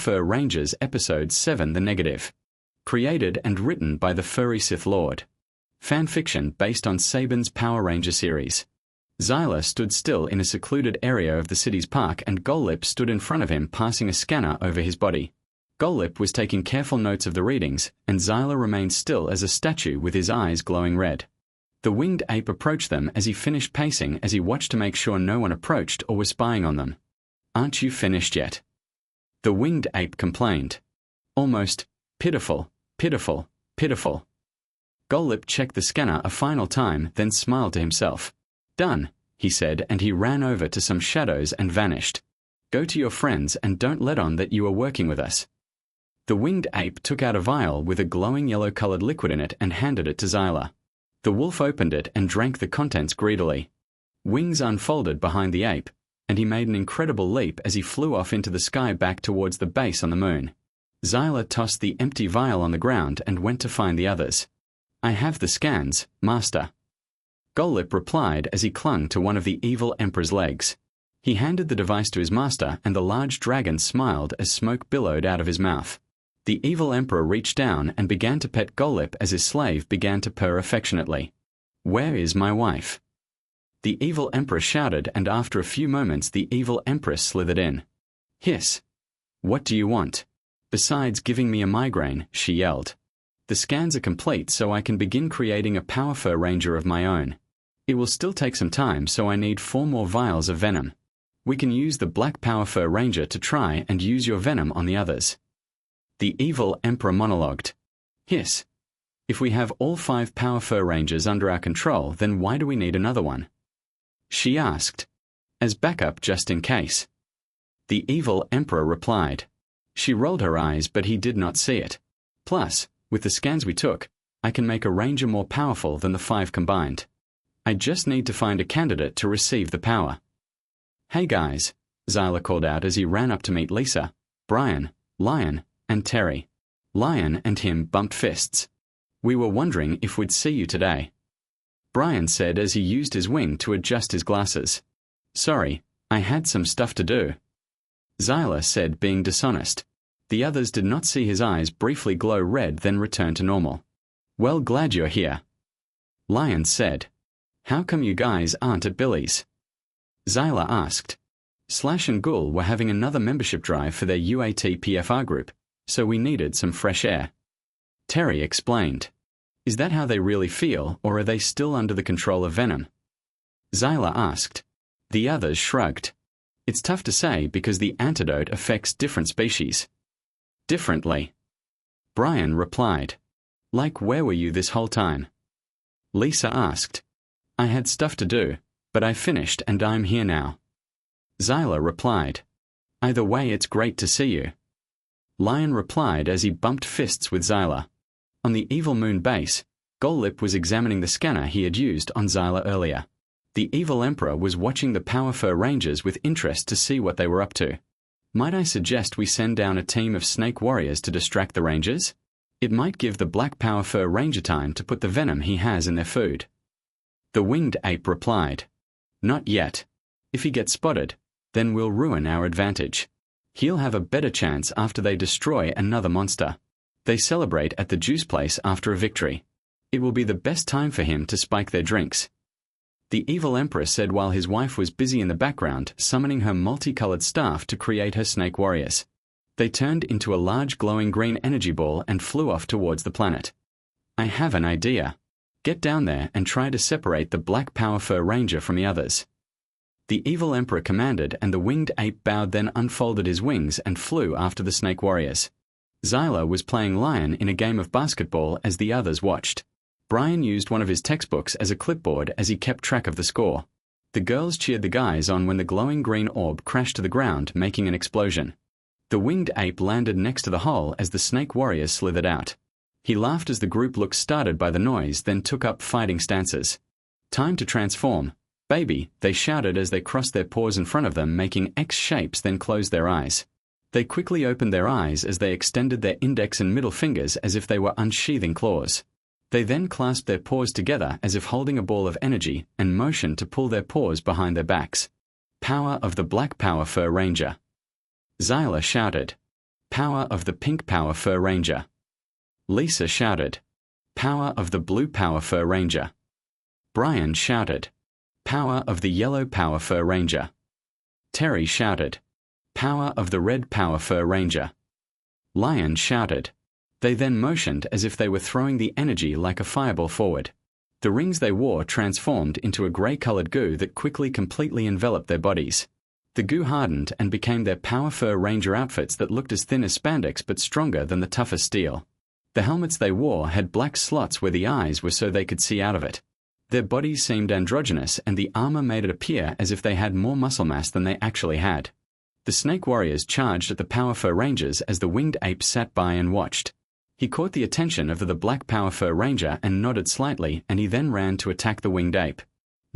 Fur Rangers Episode 7 The Negative. Created and written by the Furry Sith Lord. Fanfiction based on Saban's Power Ranger series. Zyla stood still in a secluded area of the city's park and Golip stood in front of him passing a scanner over his body. Golip was taking careful notes of the readings, and Zyla remained still as a statue with his eyes glowing red. The winged ape approached them as he finished pacing as he watched to make sure no one approached or was spying on them. "Aren't you finished yet?" The winged ape complained. "Almost. Pitiful, pitiful, pitiful." Golip checked the scanner a final time, then smiled to himself. "Done," he said, and he ran over to some shadows and vanished. "Go to your friends and don't let on that you are working with us." The winged ape took out a vial with a glowing yellow-colored liquid in it and handed it to Zyla. The wolf opened it and drank the contents greedily. Wings unfolded behind the ape, and he made an incredible leap as he flew off into the sky back towards the base on the moon. Zyla tossed the empty vial on the ground and went to find the others. "I have the scans, Master." Golip replied as he clung to one of the evil Emperor's legs. He handed the device to his master, and the large dragon smiled as smoke billowed out of his mouth. The evil Emperor reached down and began to pet Golip as his slave began to purr affectionately. "Where is my wife?" The evil Emperor shouted, and after a few moments the evil Empress slithered in. "Hiss! What do you want? Besides giving me a migraine," she yelled. "The scans are complete, so I can begin creating a Power Fur Ranger of my own. It will still take some time, so I need 4 more vials of venom. We can use the Black Power Fur Ranger to try and use your venom on the others." The evil Emperor monologued. "Hiss! If we have all 5 Power Fur Rangers under our control, then why do we need another one?" she asked. "As backup just in case." The evil Emperor replied. She rolled her eyes, but he did not see it. "Plus, with the scans we took, I can make a ranger more powerful than the 5 combined. I just need to find a candidate to receive the power." "Hey guys," Zyla called out as he ran up to meet Lisa, Brian, Lion, and Terry. Lion and him bumped fists. "We were wondering if we'd see you today," Brian said as he used his wing to adjust his glasses. "Sorry, I had some stuff to do," Zyla said, being dishonest. The others did not see his eyes briefly glow red then return to normal. "Well, glad you're here," Lion said. "How come you guys aren't at Billy's?" Zyla asked. Slash and Ghoul were having another membership drive for their UAT PFR group, so we needed some fresh air. Terry explained. "Is that how they really feel, or are they still under the control of venom?" Zyla asked. The others shrugged. "It's tough to say because the antidote affects different species differently," Brian replied. "Like where were you this whole time?" Lisa asked. "I had stuff to do, but I finished and I'm here now," Zyla replied. "Either way, it's great to see you," Lion replied as he bumped fists with Zyla. On the Evil Moon base, Golip was examining the scanner he had used on Zyla earlier. The evil Emperor was watching the Power Fur Rangers with interest to see what they were up to. "Might I suggest we send down a team of snake warriors to distract the Rangers? It might give the Black Power Fur Ranger time to put the venom he has in their food," the winged ape replied. "Not yet. If he gets spotted, then we'll ruin our advantage. He'll have a better chance after they destroy another monster. They celebrate at the juice place after a victory. It will be the best time for him to spike their drinks," the evil Emperor said while his wife was busy in the background summoning her multicolored staff to create her snake warriors. They turned into a large glowing green energy ball and flew off towards the planet. "I have an idea. Get down there and try to separate the Black Power Fur Ranger from the others," the evil Emperor commanded, and the winged ape bowed, then unfolded his wings and flew after the snake warriors. Zyla was playing Lion in a game of basketball as the others watched. Brian used one of his textbooks as a clipboard as he kept track of the score. The girls cheered the guys on when the glowing green orb crashed to the ground, making an explosion. The winged ape landed next to the hole as the snake warriors slithered out. He laughed as the group looked startled by the noise, then took up fighting stances. "Time to transform, baby," they shouted as they crossed their paws in front of them, making X shapes, then closed their eyes. They quickly opened their eyes as they extended their index and middle fingers as if they were unsheathing claws. They then clasped their paws together as if holding a ball of energy and motioned to pull their paws behind their backs. "Power of the Black Power Fur Ranger," Zyla shouted. Power of the Pink Power Fur Ranger. Lisa shouted, Power of the Blue Power Fur Ranger. Brian shouted, Power of the Yellow Power Fur Ranger. Terry shouted, Power of the Red Power Fur Ranger. Lion shouted. They then motioned as if they were throwing the energy like a fireball forward. The rings they wore transformed into a grey-coloured goo that quickly completely enveloped their bodies. The goo hardened and became their Power Fur Ranger outfits that looked as thin as spandex but stronger than the toughest steel. The helmets they wore had black slots where the eyes were so they could see out of it. Their bodies seemed androgynous and the armor made it appear as if they had more muscle mass than they actually had. The Snake Warriors charged at the Power Fur Rangers as the winged ape sat by and watched. He caught the attention of the Black Power Fur Ranger and nodded slightly, and he then ran to attack the winged ape.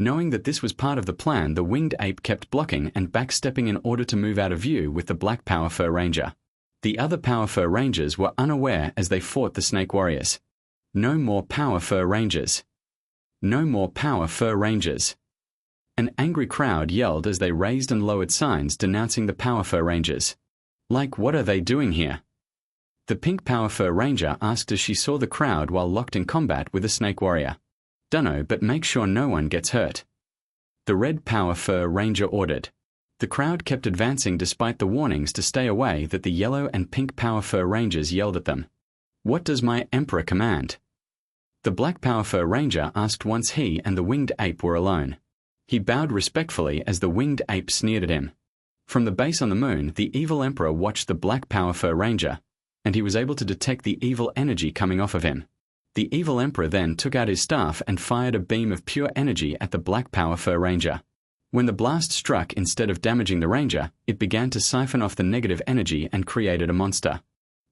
Knowing that this was part of the plan, the winged ape kept blocking and backstepping in order to move out of view with the Black Power Fur Ranger. The other Power Fur Rangers were unaware as they fought the Snake Warriors. No more Power Fur Rangers. No more Power Fur Rangers. An angry crowd yelled as they raised and lowered signs denouncing the Power Fur Rangers. Like, what are they doing here? The Pink Power Fur Ranger asked as she saw the crowd while locked in combat with a Snake Warrior. Dunno, but make sure no one gets hurt. The Red Power Fur Ranger ordered. The crowd kept advancing despite the warnings to stay away that the Yellow and Pink Power Fur Rangers yelled at them. What does my Emperor command? The Black Power Fur Ranger asked once he and the winged ape were alone. He bowed respectfully as the winged ape sneered at him. From the base on the moon, the evil Emperor watched the Black Power Fur Ranger, and he was able to detect the evil energy coming off of him. The evil Emperor then took out his staff and fired a beam of pure energy at the Black Power Fur Ranger. When the blast struck, instead of damaging the Ranger, it began to siphon off the negative energy and created a monster.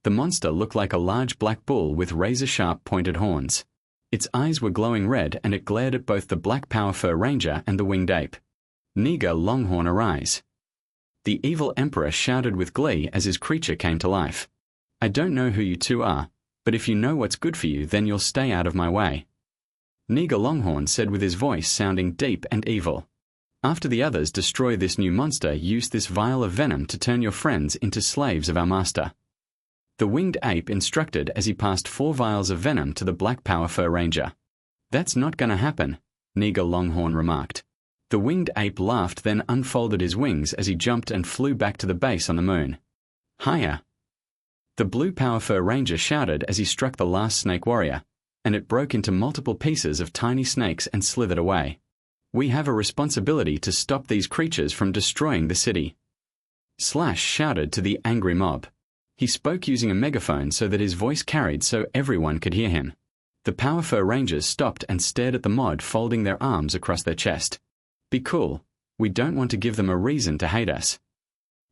The monster looked like a large black bull with razor-sharp pointed horns. Its eyes were glowing red and it glared at both the Black Power Fur Ranger and the winged ape. Niga Longhorn, arise. The evil Emperor shouted with glee as his creature came to life. I don't know who you two are, but if you know what's good for you, then you'll stay out of my way. Niga Longhorn said with his voice sounding deep and evil. After the others destroy this new monster, use this vial of venom to turn your friends into slaves of our master. The winged ape instructed as he passed 4 vials of venom to the Black Power Fur Ranger. That's not gonna happen, Niga Longhorn remarked. The winged ape laughed, then unfolded his wings as he jumped and flew back to the base on the moon. Higher! The Blue Power Fur Ranger shouted as he struck the last Snake Warrior, and it broke into multiple pieces of tiny snakes and slithered away. We have a responsibility to stop these creatures from destroying the city. Slash shouted to the angry mob. He spoke using a megaphone so that his voice carried so everyone could hear him. The Power Fur Rangers stopped and stared at the mob, folding their arms across their chest. Be cool. We don't want to give them a reason to hate us.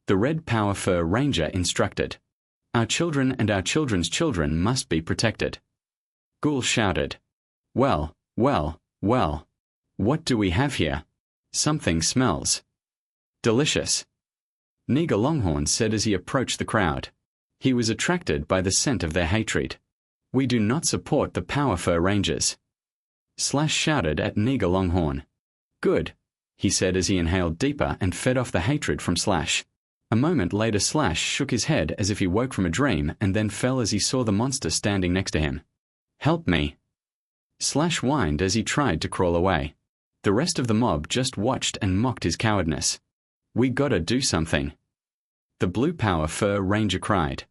The Red Power Fur Ranger instructed. Our children and our children's children must be protected. Ghoul shouted. Well, well, well. What do we have here? Something smells delicious. Niga Longhorn said as he approached the crowd. He was attracted by the scent of their hatred. We do not support the Power Fur Rangers. Slash shouted at Niga Longhorn. Good, he said as he inhaled deeper and fed off the hatred from Slash. A moment later, Slash shook his head as if he woke from a dream and then fell as he saw the monster standing next to him. Help me. Slash whined as he tried to crawl away. The rest of the mob just watched and mocked his cowardness. We gotta do something. The Blue Power Fur Ranger cried.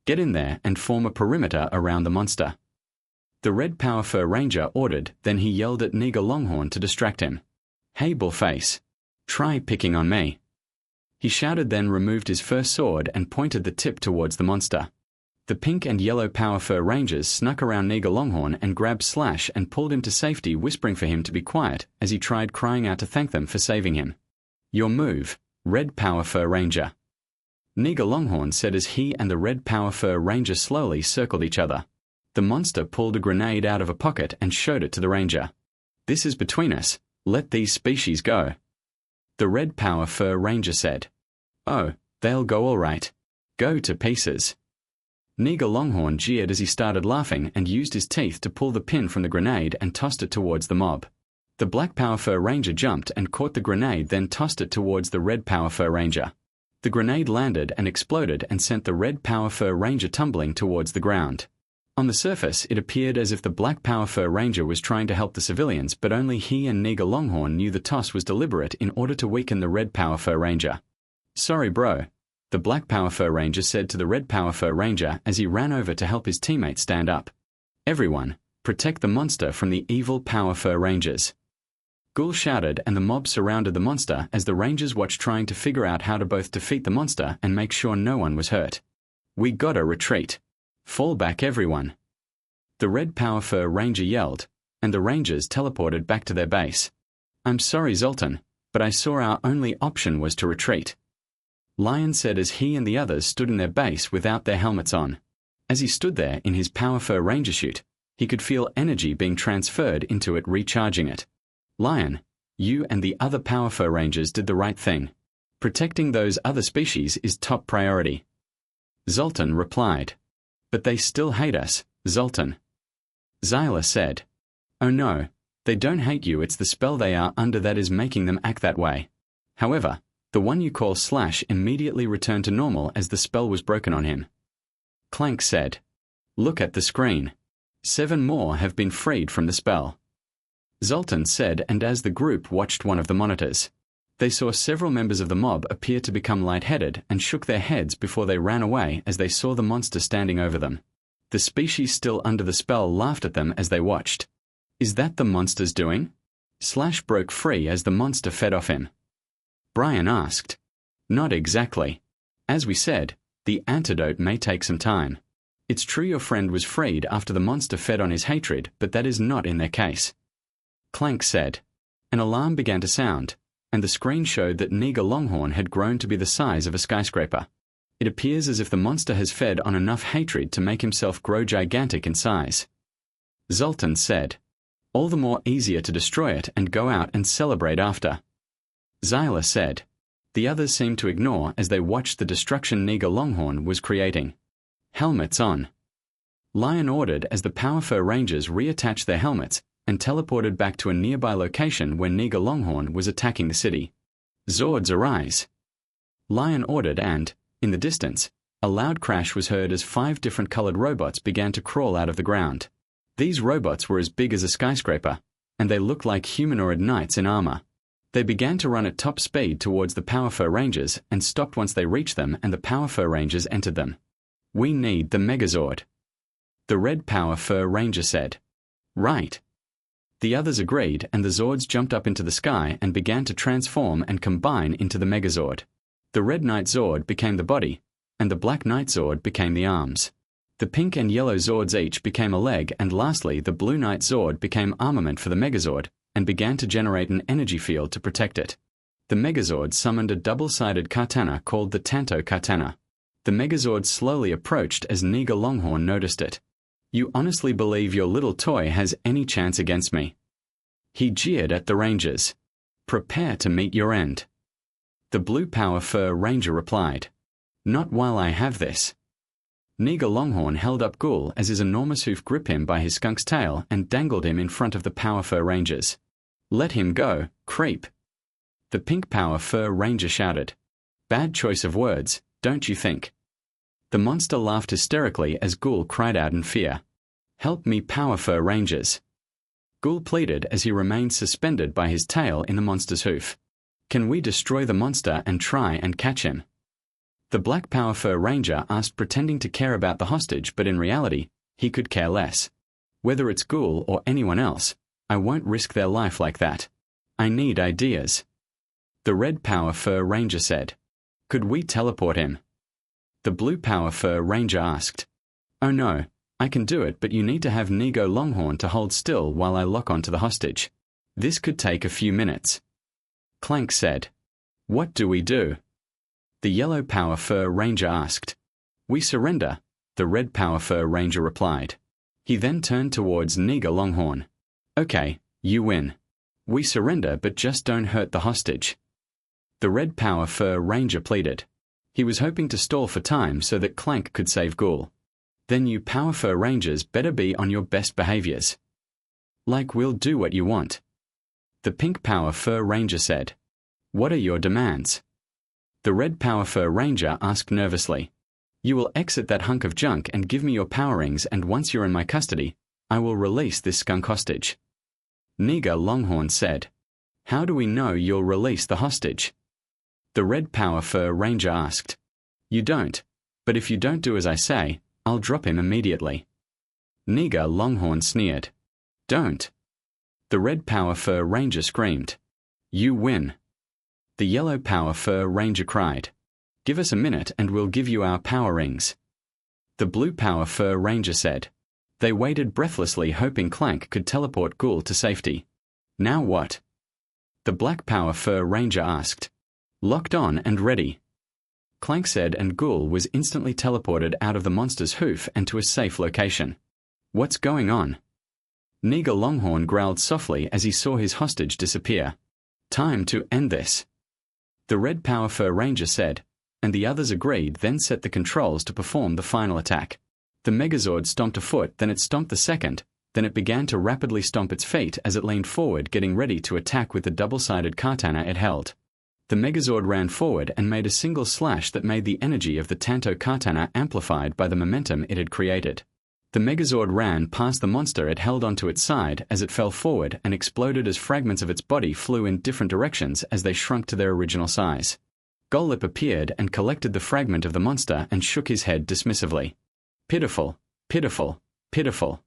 Get in there and form a perimeter around the monster. The Red Power Fur Ranger ordered, then he yelled at Niga Longhorn to distract him. Hey bullface. Try picking on me. He shouted, then removed his first sword and pointed the tip towards the monster. The Pink and Yellow Power Fur Rangers snuck around Niga Longhorn and grabbed Slash and pulled him to safety, whispering for him to be quiet as he tried crying out to thank them for saving him. Your move, Red Power Fur Ranger. Niga Longhorn said as he and the Red Power Fur Ranger slowly circled each other. The monster pulled a grenade out of a pocket and showed it to the Ranger. This is between us. Let these species go. The Red Power Fur Ranger said. Oh, they'll go all right. Go to pieces. Niga Longhorn jeered as he started laughing and used his teeth to pull the pin from the grenade and tossed it towards the mob. The Black Power Fur Ranger jumped and caught the grenade, then tossed it towards the Red Power Fur Ranger. The grenade landed and exploded and sent the Red Power Fur Ranger tumbling towards the ground. On the surface, it appeared as if the Black Power Fur Ranger was trying to help the civilians, but only he and Neger Longhorn knew the toss was deliberate in order to weaken the Red Power Fur Ranger. "Sorry, bro," the Black Power Fur Ranger said to the Red Power Fur Ranger as he ran over to help his teammate stand up. "Everyone, protect the monster from the evil Power Fur Rangers." Ghoul shouted, and the mob surrounded the monster as the Rangers watched, trying to figure out how to both defeat the monster and make sure no one was hurt. "We gotta retreat. Fall back, everyone," the Red Power Fur Ranger yelled, and the Rangers teleported back to their base. "I'm sorry, Zoltan, but I saw our only option was to retreat," Lion said as he and the others stood in their base without their helmets on. As he stood there in his Power Fur Ranger suit, he could feel energy being transferred into it, recharging it. "Lion, you and the other Power Fur Rangers did the right thing. Protecting those other species is top priority," Zoltan replied. "But they still hate us, Zoltan," Zyla said. "Oh no, they don't hate you, it's the spell they are under that is making them act that way. However, the one you call Slash immediately returned to normal as the spell was broken on him," Clank said. "Look at the screen. 7 more have been freed from the spell," Zoltan said, and as the group watched one of the monitors, they saw several members of the mob appear to become lightheaded and shook their heads before they ran away as they saw the monster standing over them. The species still under the spell laughed at them as they watched. "Is that the monster's doing?" Slash broke free as the monster fed off him. Brian asked. "Not exactly. As we said, the antidote may take some time. It's true your friend was freed after the monster fed on his hatred, but that is not in their case," Clank said. An alarm began to sound, and the screen showed that Neger Longhorn had grown to be the size of a skyscraper. It appears as if the monster has fed on enough hatred to make himself grow gigantic in size, Zoltan said. "All the more easier to destroy it and go out and celebrate after," Zyla said. The others seemed to ignore as they watched the destruction Neger Longhorn was creating. "Helmets on," Lion ordered as the Power Fur Rangers reattached their helmets and teleported back to a nearby location where Neger Longhorn was attacking the city. "Zords, arise," Lion ordered, and, in the distance, a loud crash was heard as 5 different colored robots began to crawl out of the ground. These robots were as big as a skyscraper, and they looked like humanoid knights in armor. They began to run at top speed towards the Power Fur Rangers and stopped once they reached them and the Power Fur Rangers entered them. "We need the Megazord," the Red Power Fur Ranger said. "Right." The others agreed, and the Zords jumped up into the sky and began to transform and combine into the Megazord. The Red Knight Zord became the body, and the Black Knight Zord became the arms. The pink and yellow Zords each became a leg, and lastly the Blue Knight Zord became armament for the Megazord and began to generate an energy field to protect it. The Megazord summoned a double-sided katana called the Tanto Katana. The Megazord slowly approached as Neger Longhorn noticed it. "You honestly believe your little toy has any chance against me?" He jeered at the Rangers. "Prepare to meet your end," the Blue Power Fur Ranger replied. "Not while I have this." Neger Longhorn held up Ghoul as his enormous hoof gripped him by his skunk's tail and dangled him in front of the Power Fur Rangers. "Let him go, creep," the Pink Power Fur Ranger shouted. "Bad choice of words, don't you think?" The monster laughed hysterically as Ghoul cried out in fear. "Help me, Power Fur Rangers," Ghoul pleaded as he remained suspended by his tail in the monster's hoof. "Can we destroy the monster and try and catch him?" The Black Power Fur Ranger asked, pretending to care about the hostage, but in reality, he could care less. "Whether it's Ghoul or anyone else, I won't risk their life like that. I need ideas," the Red Power Fur Ranger said. "Could we teleport him?" The Blue Power Fur Ranger asked. "Oh no, I can do it, but you need to have Neger Longhorn to hold still while I lock onto the hostage. This could take a few minutes," Clank said. "What do we do?" the Yellow Power Fur Ranger asked. "We surrender," the Red Power Fur Ranger replied. He then turned towards Neger Longhorn. "Okay, you win. We surrender, but just don't hurt the hostage," the Red Power Fur Ranger pleaded. He was hoping to stall for time so that Clank could save Ghoul. "Then you Power Fur Rangers better be on your best behaviors." "Like we'll do what you want," the Pink Power Fur Ranger said. "What are your demands?" The red Power Fur Ranger asked nervously. You will exit that hunk of junk and give me your power rings, and once you're in my custody, I will release this skunk hostage. Niga Longhorn said. How do we know you'll release the hostage? The red Power Fur Ranger asked. You don't, but if you don't do as I say, I'll drop him immediately. Niga Longhorn sneered. Don't. The red Power Fur Ranger screamed. You win. The yellow Power Fur Ranger cried. Give us a minute and we'll give you our power rings. The blue Power Fur Ranger said. They waited breathlessly, hoping Clank could teleport Ghoul to safety. Now what? The black Power Fur Ranger asked. Locked on and ready. Clank said, and Ghoul was instantly teleported out of the monster's hoof and to a safe location. What's going on? Niga Longhorn growled softly as he saw his hostage disappear. Time to end this. The red Power Fur Ranger said, and the others agreed, then set the controls to perform the final attack. The Megazord stomped a foot, then it stomped the second, then it began to rapidly stomp its feet as it leaned forward, getting ready to attack with the double-sided katana it held. The Megazord ran forward and made a single slash that made the energy of the Tanto katana amplified by the momentum it had created. The Megazord ran past the monster it held onto its side as it fell forward and exploded as fragments of its body flew in different directions as they shrunk to their original size. Golip appeared and collected the fragment of the monster and shook his head dismissively. Pitiful, pitiful, pitiful,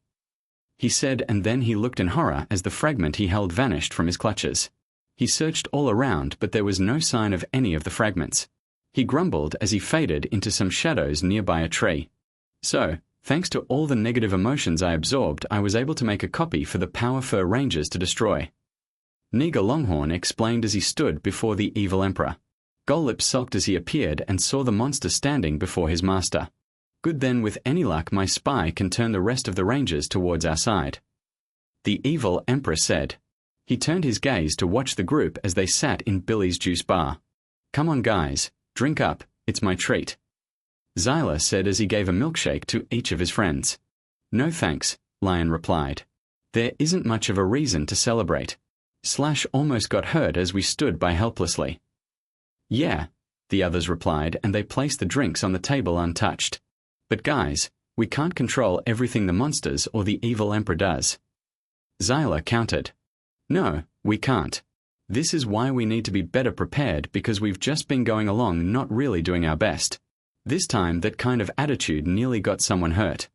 he said, and then he looked in horror as the fragment he held vanished from his clutches. He searched all around, but there was no sign of any of the fragments. He grumbled as he faded into some shadows nearby a tree. So, thanks to all the negative emotions I absorbed, I was able to make a copy for the Power Fur Rangers to destroy. Niga Longhorn explained as he stood before the evil Emperor. Golip sulked as he appeared and saw the monster standing before his master. Good, then with any luck my spy can turn the rest of the Rangers towards our side. The evil Emperor said. He turned his gaze to watch the group as they sat in Billy's juice bar. Come on guys, drink up, it's my treat. Xyla said as he gave a milkshake to each of his friends. No thanks, Lion replied. There isn't much of a reason to celebrate. Slash almost got hurt as we stood by helplessly. Yeah, the others replied, and they placed the drinks on the table untouched. But guys, we can't control everything the monsters or the evil Emperor does. Xyla countered. No, we can't. This is why we need to be better prepared, because we've just been going along not really doing our best. This time that kind of attitude nearly got someone hurt.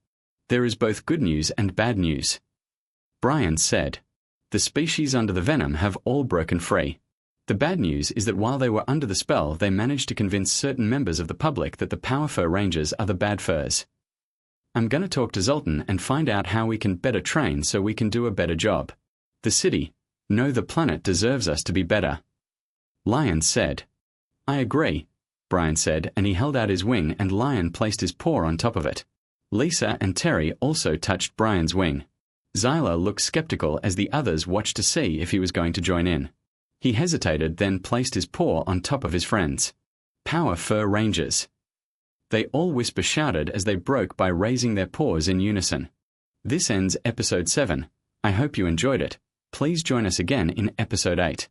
There is both good news and bad news. Brian said. The species under the venom have all broken free. The bad news is that while they were under the spell, they managed to convince certain members of the public that the Power Fur Rangers are the bad furs. I'm going to talk to Zoltan and find out how we can better train so we can do a better job. The city, no, the planet deserves us to be better. Lion said. I agree, Brian said, and he held out his wing and Lion placed his paw on top of it. Lisa and Terry also touched Brian's wing. Xyla looked skeptical as the others watched to see if he was going to join in. He hesitated, then placed his paw on top of his friend's. Power Fur Rangers. They all whisper-shouted as they broke by raising their paws in unison. This ends Episode 7. I hope you enjoyed it. Please join us again in Episode 8.